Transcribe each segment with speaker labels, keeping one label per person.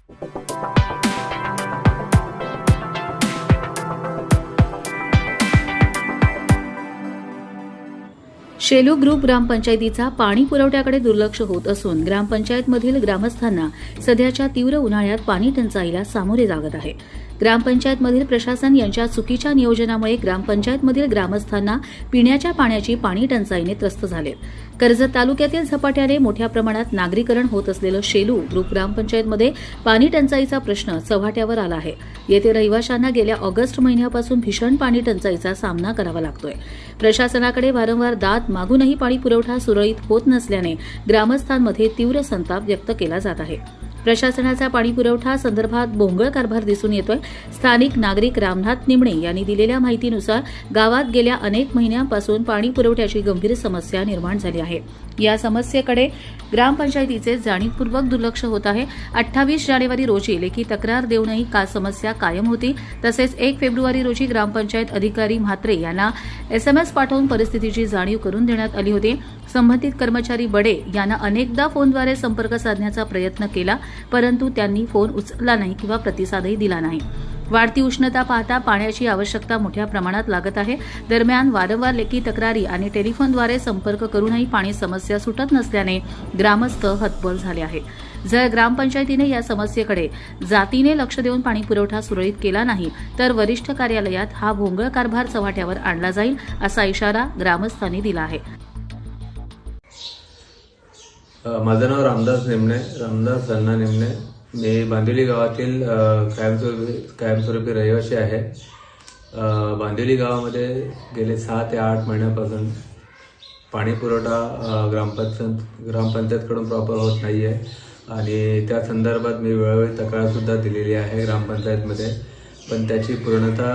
Speaker 1: Shelu group ग्रामपंचायतीचा पाणी पुरवठ्याकडे दुर्लक्ष होत असून ग्रामपंचायतमधील ग्रामस्थांना सध्याच्या तीव्र उन्हाळ्यात पाणी टंचाईला सामोरे जागत आहे। ग्रामपंचायतमधील प्रशासन यांच्या चुकीच्या नियोजनामुळे ग्रामपंचायतमधील ग्रामस्थांना पिण्याच्या पाण्याची पाणी टंचाईने त्रस्त झाले। कर्जत तालुक्यातील झपाट्याने मोठ्या प्रमाणात नागरीकरण होत असलेलं शेलू ग्रुप ग्रामपंचायतमध्ये पाणी टंचाईचा प्रश्न चव्हाट्यावर आला आहे। येथे रहिवाशांना गेल्या ऑगस्ट महिन्यापासून भीषण पाणी टंचाईचा सामना करावा लागतोय। प्रशासनाकडे वारंवार दाद मागूनही पाणी पुरवठा सुरळीत होत नसल्याने ग्रामस्थांमध्ये तीव्र संताप व्यक्त केला जात आहे। प्रशासनाचा पाणी पुरवठा संदर्भात भोंगळ कारभार दिसून येतोय। स्थानिक नागरिक रामनाथ निमणे यांनी दिलेल्या माहितीनुसार गावात गेल्या अनेक महिन्यांपासून पाणी पुरवठ्याची गंभीर समस्या निर्माण झाली आहे। या समस्येकडे ग्रामपंचायतीचे जाणीवपूर्वक दुर्लक्ष होत आहे। 28 जानेवारी रोजी लेखी तक्रार देऊनही समस्या कायम होती। तसेच 1 फेब्रुवारी रोजी ग्रामपंचायत अधिकारी म्हात्रे यांना SMS पाठवून परिस्थितीची जाणीव करून देण्यात आली होती। संबंधित कर्मचारी बडे यांना अनेकदा फोनद्वारे संपर्क साधण्याचा प्रयत्न केला, परंतु त्यांनी फोन उचलला नाही किंवा प्रतिसादही दिला नाही। वाढती उष्णता पाहता पाण्याची आवश्यकता मोठ्या प्रमाणात लागत आहे। दरम्यान वारंवार लेखी तक्रारी आणि टेलिफोनद्वारे संपर्क करूनही पाणी समस्या सुटत नसल्याने ग्रामस्थ हतबल झाले आहेत। जर ग्रामपंचायतीने या समस्येकडे जातीने लक्ष देऊन पाणी पुरवठा सुरळीत केला नाही तर वरिष्ठ कार्यालयात हा भोंगळ कारभार चव्हाट्यावर आणला जाईल, असा इशारा ग्रामस्थांनी दिला आहे।
Speaker 2: माझं नाव रामदास अण्णा निमणे। मी बांदिवली गावातील कायमस्वरूपी रहिवासी आहे। बांदिवली गावामध्ये गेले 6 ते 8 महिन्यापासून पाणी पुरवठा ग्रामपंचायतकडून प्रॉपर होत नाहीये आणि त्या संदर्भात मी वेळोवेळी तक्रार सुद्धा दिलेली आहे ग्रामपंचायतमध्ये, पण त्याची पूर्णतः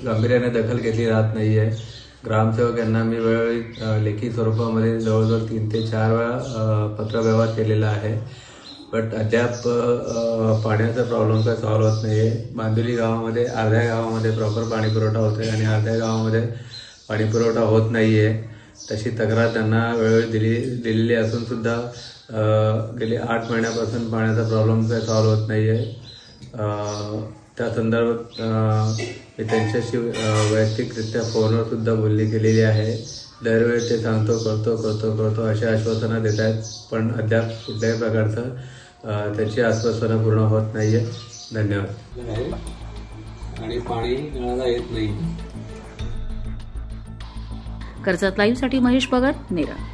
Speaker 2: गांभीर्याने दखल घेतली जात नाहीये। ग्रामसेवक यांना मी वेळोवेळी लेखी स्वरूपामध्ये जवळजवळ 3 ते 4 वेळा पत्रव्यवहार केलेला आहे, बट अद्याप पाण्याचा प्रॉब्लेम काही सॉल्व्ह होत नाहीये। बांदिवली गावामध्ये अर्ध्या गावामध्ये प्रॉपर पाणी पुरवठा होतोय आणि अर्ध्या गावामध्ये पाणी पुरवठा होत नाहीये। तशी तक्रार त्यांना वेळोवेळी दिलेली असून सुद्धा गेली 8 महिन्यापासून पाण्याचा प्रॉब्लेम काही सॉल्व्ह होत नाहीये। त्या संदर्भात मी त्यांच्याशी वैयक्तिकरित्या फोनवर सुद्धा बोलणी केलेली आहे। दरवेळी ते सांगतो करतो अशी आश्वासनं देत आहेत, पण अद्याप कुठल्याही प्रकारचं त्याची आश्वासनं पूर्ण होत नाहीये। धन्यवाद।
Speaker 3: आणि पाणी नळाला येत नाही।
Speaker 1: कर्जत लाईव्हसाठी महेश भगत, नेरळ।